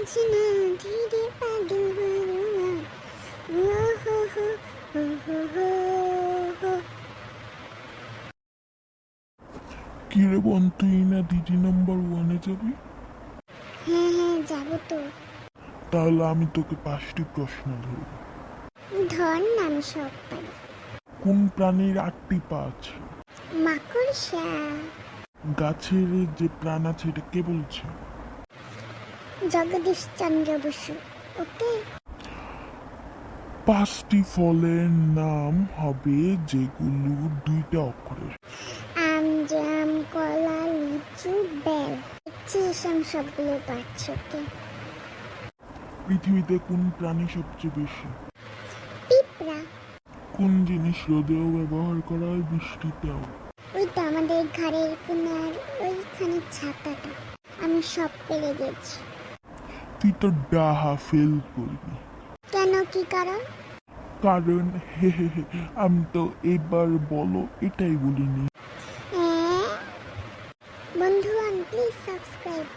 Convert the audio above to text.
মানছি না ধীরে পাগল হলো না ও হো হো হো হো হো হো। কি রে বোন, তুই না দিদি নাম্বার 1-এ যাবি? হ্যাঁ হ্যাঁ যাবো তো। তাহলে আমি তোকে 5টি প্রশ্ন ধরব। ধর না, আমি সব পারি। কোন প্রাণীর 8টি পা আছে? মাকড়সা। গাছের যে প্রাণ আছে এটা কে বলছে? জগদীশ চন্দ্র বসু। ওকে। 5টি ফলের নাম হবে যেগুলো 2টা অক্ষরের। আম, জাম, কলা, লিচু, বেল। দেখছি সবগুলো পাচ্ছ। ওকে। পৃথিবীতে কোন প্রাণী সবচেয়ে বেশি? পিঁপড়া। কোন জিনিস রোদেও ব্যবহার করা হয়, বৃষ্টিতেও? ওই তো আমাদের ঘরের কোনার ওইখানে ছাতাটা। আমি সব পেরে গেছি। তুই তো ডাহা ফেল করবি। কেন, কি কারণ? কারণ আমি তো এবার বলো এটাই বলিনি। বন্ধু, প্লিজ সাবস্ক্রাইব।